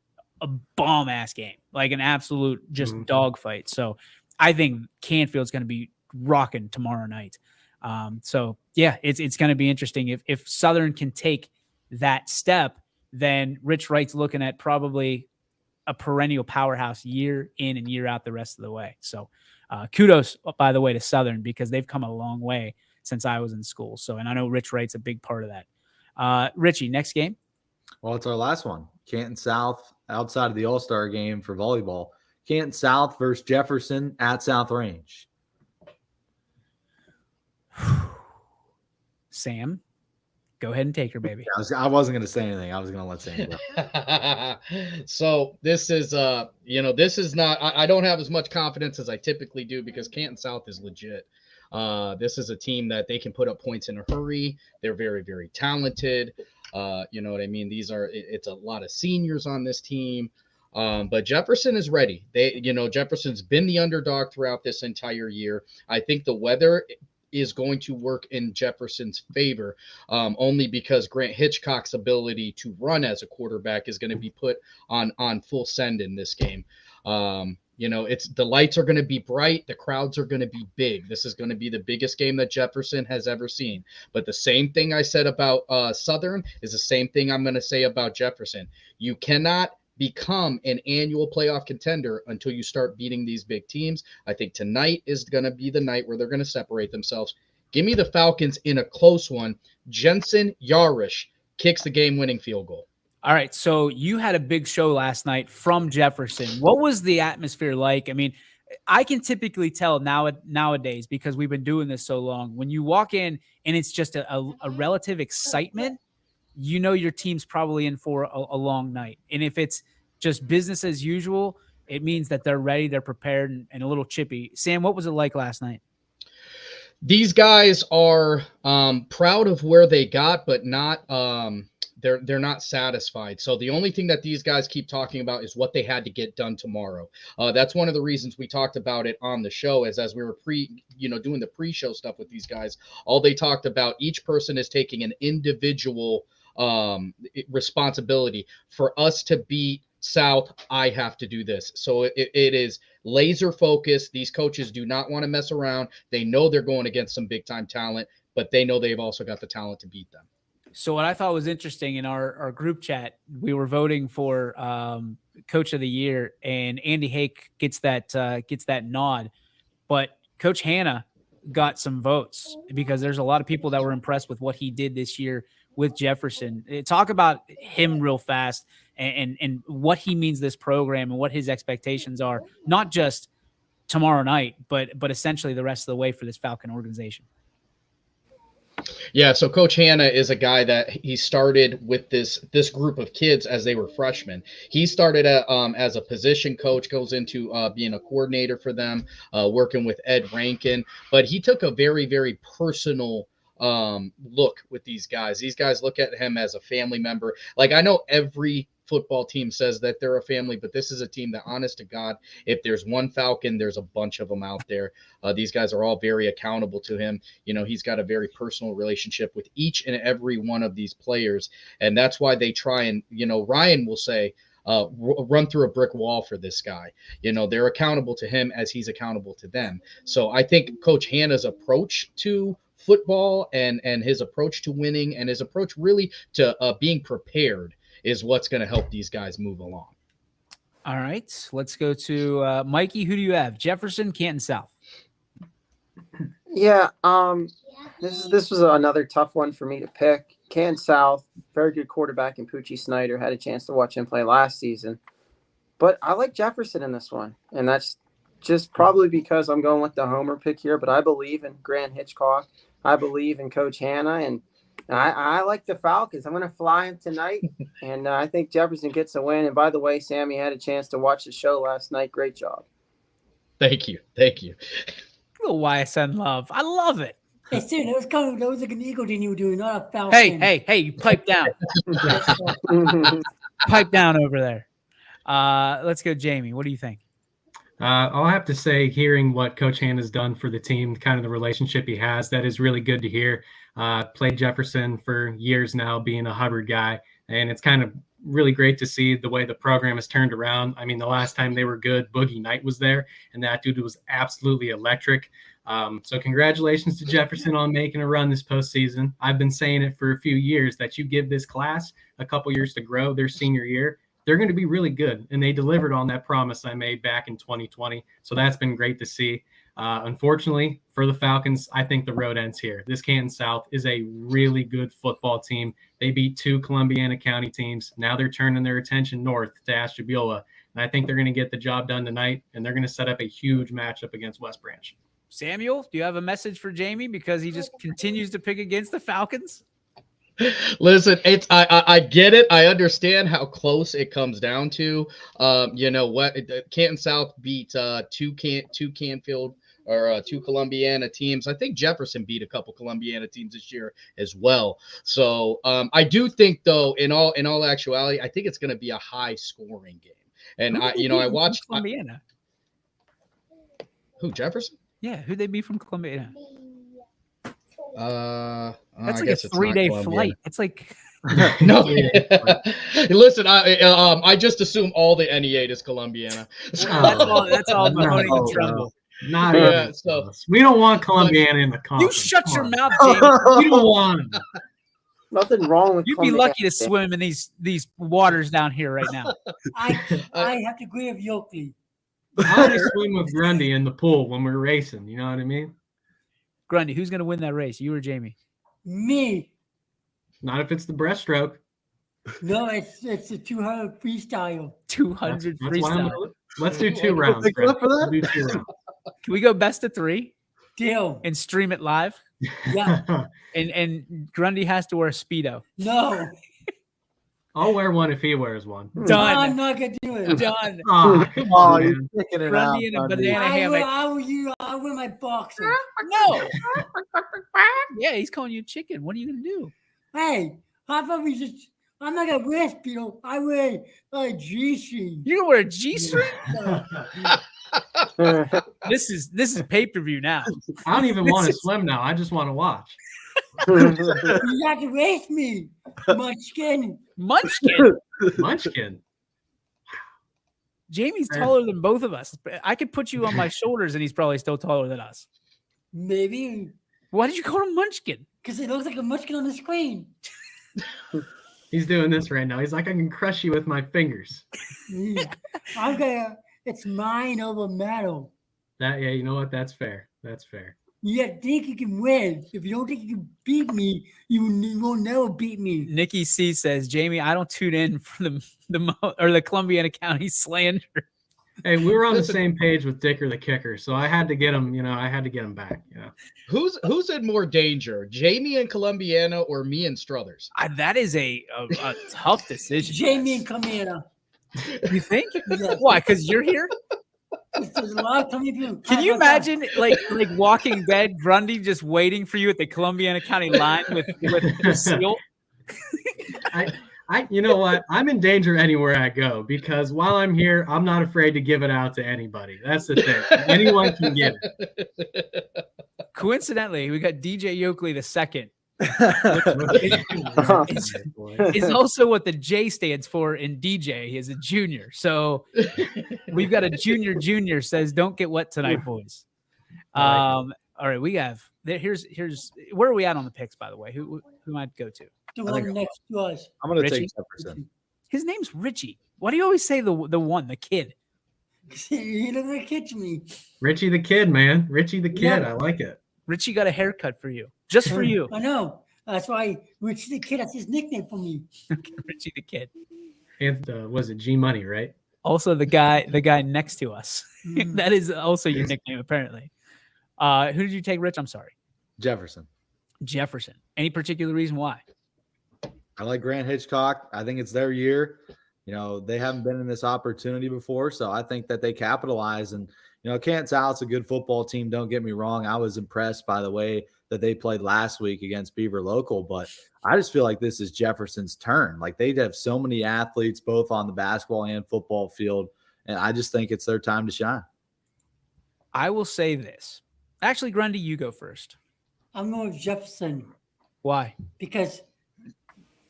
bomb-ass game, like an absolute just dogfight. So I think Canfield's going to be rocking tomorrow night. It's going to be interesting. If Southern can take that step, then Rich Wright's looking at probably a perennial powerhouse year in and year out the rest of the way. So kudos, by the way, to Southern, because they've come a long way since I was in school. So, and I know Rich Wright's a big part of that. Richie, next game? Well, it's our last one. Canton South, outside of the All-Star game for volleyball. Canton South versus Jefferson at South Range. Sam, go ahead and take her, baby. I wasn't going to say anything. I was going to let Sam go. So this is, this is not, I don't have as much confidence as I typically do, because Canton South is legit. This is a team that they can put up points in a hurry. They're very, very talented. You know what I mean? It's a lot of seniors on this team. But Jefferson is ready. Jefferson's been the underdog throughout this entire year. I think the weather is going to work in Jefferson's favor, only because Grant Hitchcock's ability to run as a quarterback is going to be put on full send in this game. It's the lights are going to be bright. The crowds are going to be big. This is going to be the biggest game that Jefferson has ever seen. But the same thing I said about Southern is the same thing I'm going to say about Jefferson. You cannot become an annual playoff contender until you start beating these big teams. I think tonight is going to be the night where they're going to separate themselves. Give me the Falcons in a close one. Jensen Yarish kicks the game-winning field goal. All right, so you had a big show last night from Jefferson. What was the atmosphere like? I mean, I can typically tell nowadays, because we've been doing this so long, when you walk in and it's just a relative excitement, you know your team's probably in for a long night. And if it's just business as usual, it means that they're ready, they're prepared, and a little chippy. Sam, what was it like last night? These guys are proud of where they got, but not they're not satisfied. So the only thing that these guys keep talking about is what they had to get done tomorrow. That's one of the reasons we talked about it on the show, is as we were doing the pre-show stuff with these guys, all they talked about, each person is taking an individual responsibility. For us to beat South, I have to do this. So it is laser focused. These coaches do not want to mess around. They know they're going against some big time talent, but they know they've also got the talent to beat them. So what I thought was interesting, in our group chat, we were voting for Coach of the Year, and Andy Hake gets that nod, but Coach Hanna got some votes because there's a lot of people that were impressed with what he did this year with Jefferson. Talk about him real fast and what he means to this program and what his expectations are, not just tomorrow night, but essentially the rest of the way for this Falcon organization. Yeah, so Coach Hanna is a guy that he started with this group of kids as they were freshmen. He started as a position coach, goes into being a coordinator for them, working with Ed Rankin. But he took a very, very personal look with these guys. These guys look at him as a family member. Like, I know every football team says that they're a family, but this is a team that, honest to God, if there's one Falcon, there's a bunch of them out there. These guys are all very accountable to him. He's got a very personal relationship with each and every one of these players. And that's why they try and, Ryan will say, run through a brick wall for this guy. They're accountable to him as he's accountable to them. So I think Coach Hanna's approach to football and his approach to winning and his approach really to being prepared is what's going to help these guys move along. All right, let's go to Mikey. Who do you have? Jefferson, Canton South? Yeah, this was another tough one for me to pick. Canton South, very good quarterback in Poochie Snyder. Had a chance to watch him play last season. But I like Jefferson in this one, and that's just probably because I'm going with the homer pick here, but I believe in Grant Hitchcock. I believe in Coach Hanna, and I like the Falcons. I'm going to fly them tonight, and I think Jefferson gets a win. And by the way, Sammy had a chance to watch the show last night. Great job. Thank you. Little YSN love. I love it. Hey, Sam, that was like an eagle thing you were doing, not a Falcon. Hey, you pipe down. Pipe down over there. Let's go, Jamie. What do you think? I'll have to say, hearing what Coach Hanna's done for the team, kind of the relationship he has, that is really good to hear. Played Jefferson for years now, being a Hubbard guy, and it's kind of really great to see the way the program has turned around. I mean, the last time they were good, Boogie Knight was there, and that dude was absolutely electric. So congratulations to Jefferson on making a run this postseason. I've been saying it for a few years that you give this class a couple years to grow their senior year, they're going to be really good. And they delivered on that promise I made back in 2020. So that's been great to see. Unfortunately for the Falcons, I think the road ends here. This Canton South is a really good football team. They beat 2 Columbiana County teams. Now they're turning their attention north to Ashtabula. And I think they're going to get the job done tonight, and they're going to set up a huge matchup against West Branch. Samuel, do you have a message for Jamie because he just continues to pick against the Falcons? Listen, I get it. I understand how close it comes down to. Canton South beat two Canfield or 2 Columbiana teams. I think Jefferson beat a couple Columbiana teams this year as well. So I do think, though, in all actuality, I think it's going to be a high scoring game. And I watched Columbiana. Who, Jefferson? Yeah, who'd they be from Columbiana? That's like a 3-day flight. It's like No, listen. I just assume all the NE8 is Columbiana. That's all Mahoney No, and Trumbull. Not Yeah, even so- close. We don't want Columbiana in the You conference. shut Come your on. mouth, Jamie. We don't want them. Nothing wrong with. You'd be Columbia. lucky to swim in these waters down here right now. I have to agree with Yoki. I want to swim with Grundy in the pool when we're racing. You know what I mean? Grundy, who's going to win that race? You or Jamie? Me. Not if it's the breaststroke. No, it's a 200 freestyle. 200 That's why I'm freestyle. gonna- let's do 2 rounds. Think Brett. up for that? We'll do 2 rounds. Can we go best of 3 Deal. and stream it live? Yeah. And Grundy has to wear a Speedo. No. I'll wear one if he wears one. I'm Done. not gonna do it. Done. Oh, come Oh, on, you're man. kicking it out. Grundy in a Grundy. banana hammock. I wear my boxers. No. Yeah, he's calling you a chicken. What are you going to do? Hey, how about we just? I'm not gonna wear Speedo. I wear a G-string. You're going to wear a G-string? This is pay-per-view now. I don't even want to swim now. I just want to watch. You have to race me, Munchkin. Munchkin. Munchkin. Jamie's taller than both of us. I could put you on my shoulders and he's probably still taller than us. Maybe Why did you call him Munchkin? because it looks like a Munchkin on the screen. He's doing this right now. He's like, I can crush you with my fingers. Yeah. I'm gonna. It's mine over metal. Yeah, you know what? That's fair. That's fair. You think you can win. If you don't think you can beat me, you will never beat me. Nikki C says, Jamie, I don't tune in for the Columbiana County slander. Hey, we were on the same page with Dicker the kicker, so I had to get him. I had to get him back. Who's in more danger, Jamie and Columbiana or me and Struthers? That is a tough decision. Jamie and Camila. You think? Yes. Why? Because you're here? There's a lot of people. Can you imagine, like Walking Dead, Grundy just waiting for you at the Columbiana County line with the seal? You know what? I'm in danger anywhere I go because while I'm here, I'm not afraid to give it out to anybody. That's the thing. Anyone can get it. Coincidentally, we got DJ Yoakley II. Is also what the J stands for in DJ. He is a junior. So we've got a junior says, don't get wet tonight, boys. All right, we have here's where are we at on the picks, by the way? Who might go to? The one next to us. I'm going to Richie? take Jefferson. His name's Richie. Why do you always say the kid? He look like a kid to me. Richie the kid, man. Richie the kid. Yeah. I like it. Richie got a haircut for you. Just for you. I know. That's why Rich the Kid, that's his nickname for me. Richie the kid. And was it G Money, right? Also the guy next to us. Mm. That is also your nickname, apparently. Who did you take, Rich? I'm sorry. Jefferson. Jefferson. Any particular reason why? I like Grant Hitchcock. I think it's their year. They haven't been in this opportunity before, so I think that they capitalize. And, Canton South's a good football team. Don't get me wrong. I was impressed by the way that they played last week against Beaver Local, but I just feel like this is Jefferson's turn. Like they have so many athletes, both on the basketball and football field, and I just think it's their time to shine. I will say this. Actually, Grundy, you go first. I'm going with Jefferson Why? because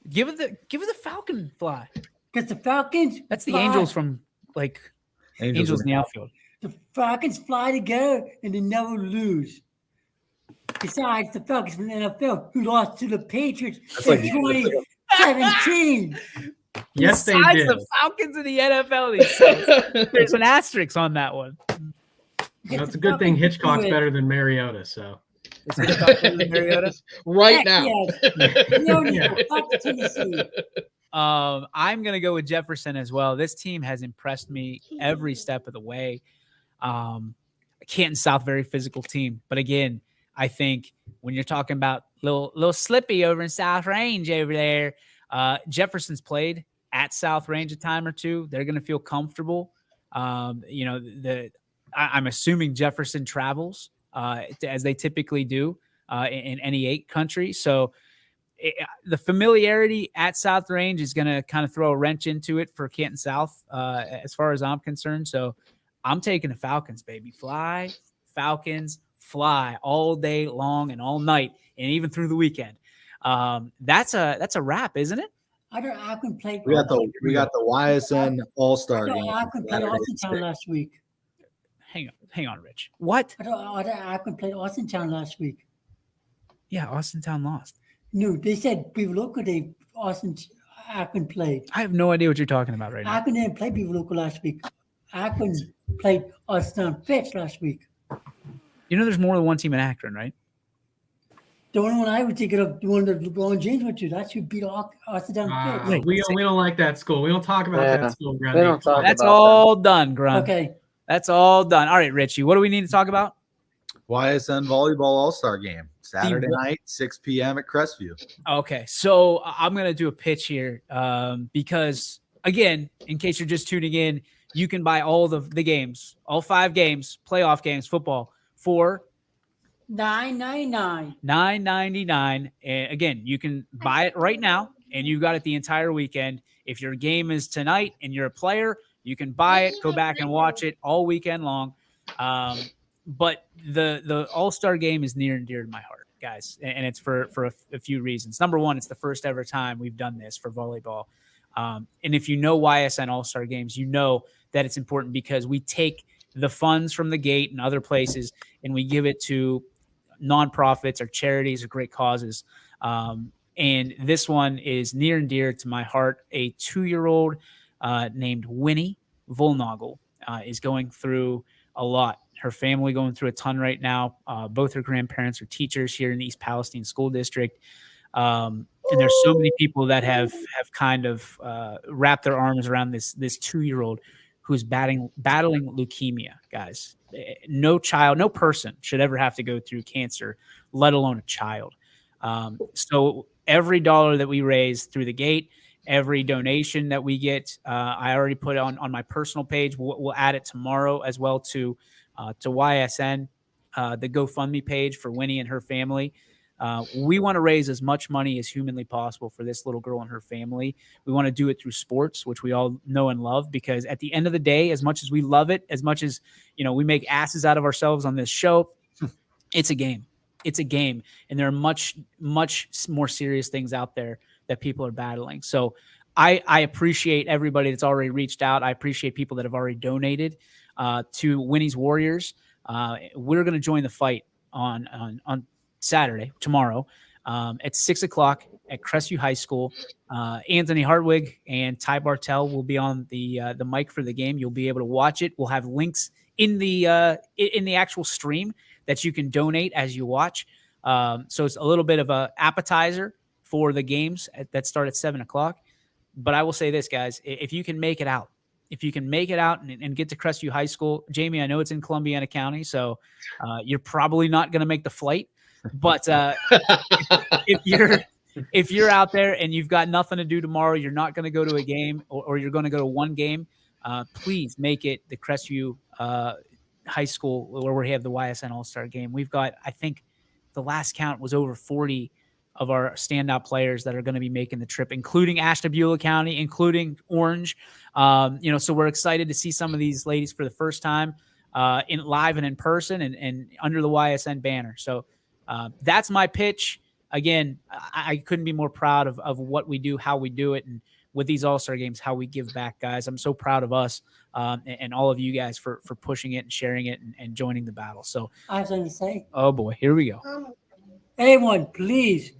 Give it the Falcon fly. the Falcons. That's the fly. Angels from Angels in the outfield. The Falcons fly together and they never lose. Besides the Falcons from the NFL who lost to the Patriots in 2017. Yes, they Besides did. the Falcons in the NFL, there's an asterisk on that one. It's a good thing Hitchcock's better than Mariota, so. Right now. I'm going to go with Jefferson as well. This team has impressed me every step of the way. Canton South, very physical team. But again, I think when you're talking about little Slippy over in South Range over there, Jefferson's played at South Range a time or two. They're going to feel comfortable. I'm assuming Jefferson travels as they typically do in any 8 country. So the familiarity at South Range is going to kind of throw a wrench into it for Canton South as far as I'm concerned. So I'm taking the Falcons, baby. Fly, Falcons, fly all day long and all night and even through the weekend. That's a wrap, isn't it? I don't. Akron played. We got the YSN All-Star I game. thought Akron played Saturday. Austintown last week. Hang on, Rich. What? I thought Akron played Austintown last week. Yeah, Austintown lost. No, they said Beaver Local. Akron played. I have no idea what you're talking about right now. Akron didn't play Beaver Local last week. Akron played Austintown Fitch last week. You know, there's more than one team in Akron, right? The only one I would think of, the one that LeBron James went to, that's who beat Austintown Fitch. We don't like that school. We don't talk about that school, Grundy. They don't talk That's about all done, Grunt. Okay. That's all done. All right, Richie, what do we need to talk about? YSN Volleyball All-Star game. Saturday night, 6 p.m. at Crestview. Okay, so I'm going to do a pitch here because, again, in case you're just tuning in, you can buy all the games, all 5 games, playoff games, football, for $9.99. $9.99. And again, you can buy it right now, and you got it the entire weekend. If your game is tonight and you're a player, you can buy it, go back and watch it all weekend long. But the All-Star game is near and dear to my heart, guys, and it's for a few reasons. Number one, it's the first ever time we've done this for volleyball. And if you know YSN All-Star games, you know that it's important because we take the funds from the gate and other places and we give it to nonprofits or charities or great causes. And this one is near and dear to my heart. A 2-year-old named Winnie Volnagel is going through a lot. Her family going through a ton right now. Both her grandparents are teachers here in the East Palestine School District. And there's so many people that have kind of wrapped their arms around this 2-year-old who's battling leukemia, guys. No child, no person should ever have to go through cancer, let alone a child. So every dollar that we raise through the gate, every donation that we get, I already put it on my personal page. We'll add it tomorrow as well to YSN, the GoFundMe page for Winnie and her family. We want to raise as much money as humanly possible for this little girl and her family. We want to do it through sports, which we all know and love, because at the end of the day, as much as we love it, as much as, we make asses out of ourselves on this show, it's a game. It's a game. And there are much, much more serious things out there that people are battling. So I appreciate everybody that's already reached out. I appreciate people that have already donated to Winnie's Warriors. We're going to join the fight on Saturday, tomorrow, at 6:00 at Crestview High School. Anthony Hartwig and Ty Bartell will be on the mic for the game. You'll be able to watch it. We'll have links in the actual stream that you can donate as you watch. So it's a little bit of a appetizer for the games that start at 7:00. But I will say this, guys, if you can make it out, and get to Crestview High School, Jamie, I know it's in Columbiana County, so you're probably not going to make the flight. But if you're out there and you've got nothing to do tomorrow, you're not going to go to a game, or you're going to go to one game, please make it the Crestview High School where we have the YSN All-Star game. We've got, I think the last count was over 40 of our standout players that are going to be making the trip, including Ashtabula County, including Orange. So we're excited to see some of these ladies for the first time in live and in person and under the YSN banner. So that's my pitch. Again, I couldn't be more proud of what we do, how we do it, and with these All-Star games, how we give back, guys. I'm so proud of us and all of you guys for pushing it and sharing it and joining the battle. So I was going to say, oh boy, here we go. everyone, please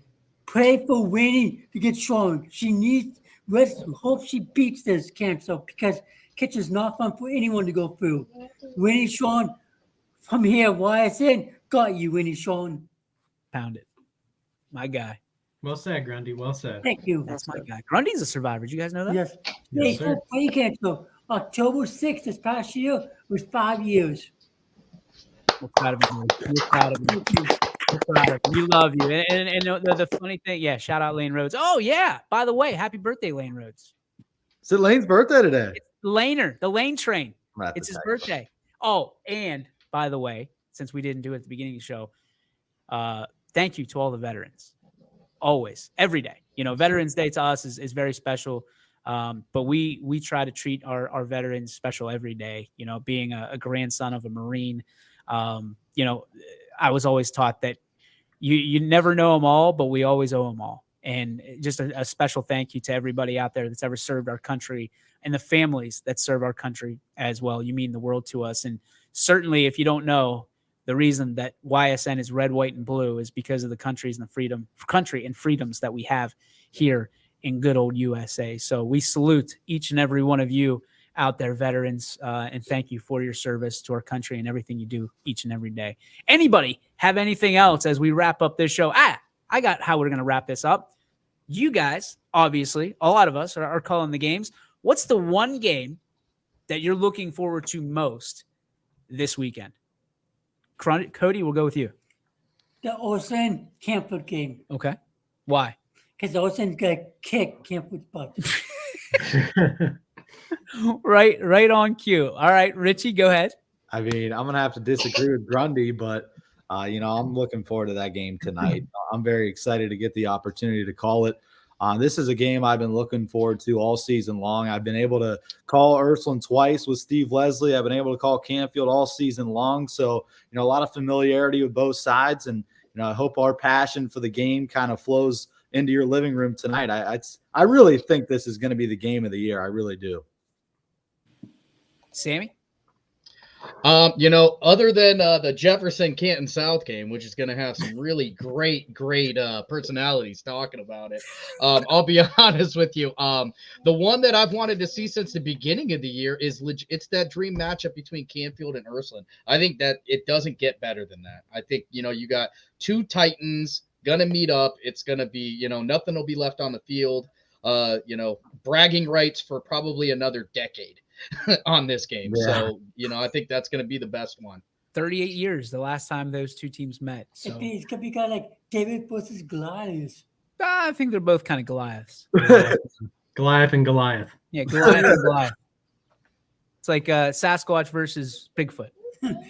pray for Winnie to get strong. She needs rest. Hope she beats this cancer, because cancer is not fun for anyone to go through. Winnie Sean, from here, YSN, got you, Winnie Sean. Pound it. My guy. Well said, Grundy. Well said. Thank you. That's my guy. Grundy's a survivor. Did you guys know that? Yes. Yes, sir. Brain cancer. October 6th this past year was 5 years. We're proud of you. We're proud of you. We're proud of you. We love you. And the funny thing, yeah, shout out Lane Rhodes. Oh, yeah. By the way, happy birthday, Lane Rhodes. Is it Lane's birthday today? It's Laner, the Lane train. It's his birthday. Oh, and by the way, since we didn't do it at the beginning of the show, thank you to all the veterans. Always, every day. Veterans Day to us is very special. But we try to treat our veterans special every day. Being a grandson of a Marine, I was always taught that you never know them all, but we always owe them all. And just a special thank you to everybody out there that's ever served our country and the families that serve our country as well. You mean the world to us. And certainly, if you don't know, the reason that YSN is red, white, and blue is because of the country and freedoms that we have here in good old USA. So we salute each and every one of you out there, veterans, and thank you for your service to our country and everything you do each and every day. Anybody have anything else as we wrap up this show? I got how we're going to wrap this up. You guys, obviously, a lot of us are calling the games. What's the one game that you're looking forward to most this weekend? Cody, we'll go with you. The Ysn Canfield game. Okay. Why? Because the Ysn's got to kick Canfield's butt. Right on cue. All right, Richie, go ahead. I mean, I'm gonna have to disagree with Grundy, but I'm looking forward to that game tonight. I'm very excited to get the opportunity to call it. This is a game I've been looking forward to all season long. I've been able to call Ursuline twice with Steve Leslie. I've been able to call Canfield all season long. So, a lot of familiarity with both sides. And, I hope our passion for the game kind of flows into your living room tonight. I really think this is going to be the game of the year. I really do. Sammy? Other than the Jefferson Canton South game, which is going to have some really great personalities talking about it, I'll be honest with you. The one that I've wanted to see since the beginning of the year it's that dream matchup between Canfield and Ursuline. I think that it doesn't get better than that. I think, you got two Titans going to meet up. It's going to be, nothing will be left on the field. Bragging rights for probably another decade on this game. Yeah. So, I think that's going to be the best one. 38 years, the last time those two teams met. So it could be kind of like David versus Goliath. I think they're both kind of Goliaths. Goliath and Goliath. Yeah, Goliath and Goliath. It's like Sasquatch versus Bigfoot.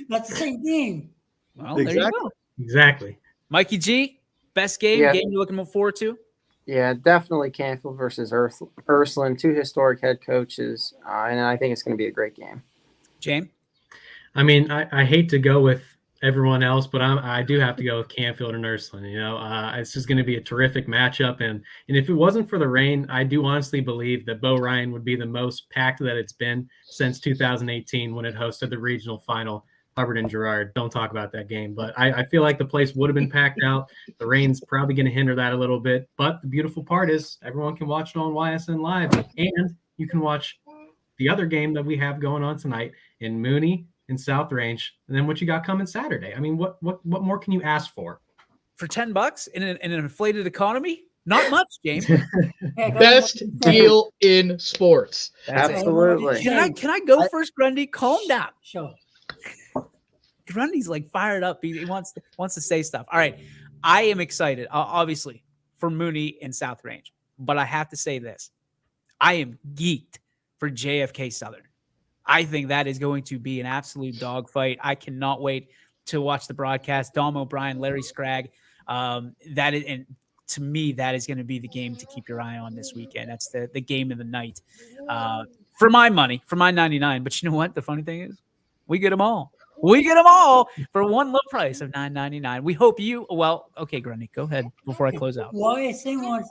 That's the same game. Well, there you go. Exactly. Mikey G, best game you're looking forward to? Yeah, definitely Canfield versus Ursuline, two historic head coaches, and I think it's going to be a great game. James? I mean, I hate to go with everyone else, but I do have to go with Canfield and Ursuline. It's just going to be a terrific matchup, and if it wasn't for the rain, I do honestly believe that Bo Ryan would be the most packed that it's been since 2018 when it hosted the regional final. Hubbard and Girard, don't talk about that game. But I feel like the place would have been packed out. The rain's probably going to hinder that a little bit. But the beautiful part is everyone can watch it on YSN Live. And you can watch the other game that we have going on tonight in Mooney and South Range. And then what you got coming Saturday. I mean, what more can you ask for? For $10 in an inflated economy? Not much, James. Best deal in sports. Absolutely. Can I go first, Grundy? Calm down. Sure. Grundy's like fired up. He wants to say stuff. All right. I am excited, obviously, for Mooney and South Range. But I have to say this. I am geeked for JFK Southern. I think that is going to be an absolute dogfight. I cannot wait to watch the broadcast. Dom O'Brien, Larry Scragg. And to me, that is going to be the game to keep your eye on this weekend. That's the game of the night. For my money, for my 99. But you know what? The funny thing is, we get them all. We get them all for one low price of $9.99. We hope you. Well, okay, Grundy, go ahead before I close out. YSN wants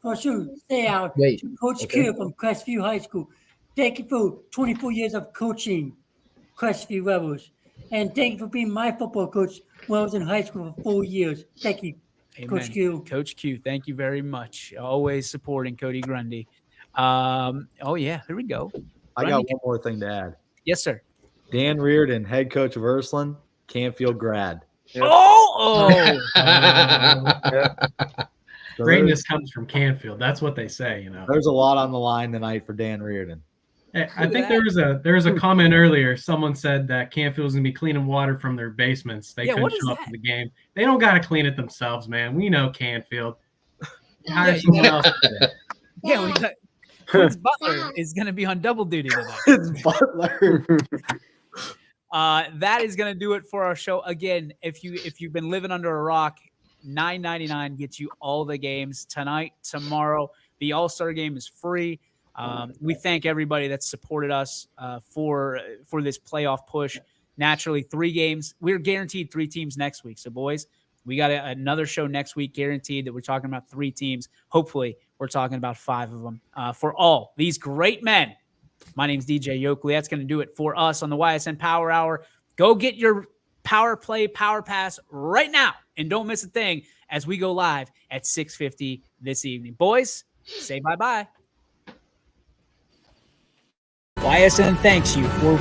for sure stay out to Coach Q from Crestview High School. Thank you for 24 years of coaching Crestview Rebels, and thank you for being my football coach when I was in high school for 4 years. Thank you, Amen. Coach Q. Coach Q, thank you very much. Always supporting Cody Grundy. Here we go. I got one more thing to add. Yes, sir. Dan Reardon, head coach of Ursuline, Canfield grad. Yep. Oh! So greatness comes from Canfield. That's what they say, There's a lot on the line tonight for Dan Reardon. I think there was a comment earlier. Someone said that Canfield's gonna be cleaning water from their basements. They couldn't show up to the game. They don't gotta clean it themselves, man. We know Canfield. Hire someone else. Yeah, we got Prince Butler is gonna be on double duty today. Prince Butler. That is going to do it for our show. Again, if you've been living under a rock, $9.99 gets you all the games tonight, tomorrow. The All-Star game is free. We thank everybody that supported us for this playoff push. Naturally, 3 games. We're guaranteed 3 teams next week. So, boys, We got another show next week, guaranteed, that we're talking about 3 teams. Hopefully, we're talking about 5 of them. For all these great men, my name's DJ Yokley. That's going to do it for us on the Ysn Power Hour. Go get your Power Play Power Pass right now, and don't miss a thing as we go live at 6:50 this evening. Boys, say bye-bye. Ysn thanks you for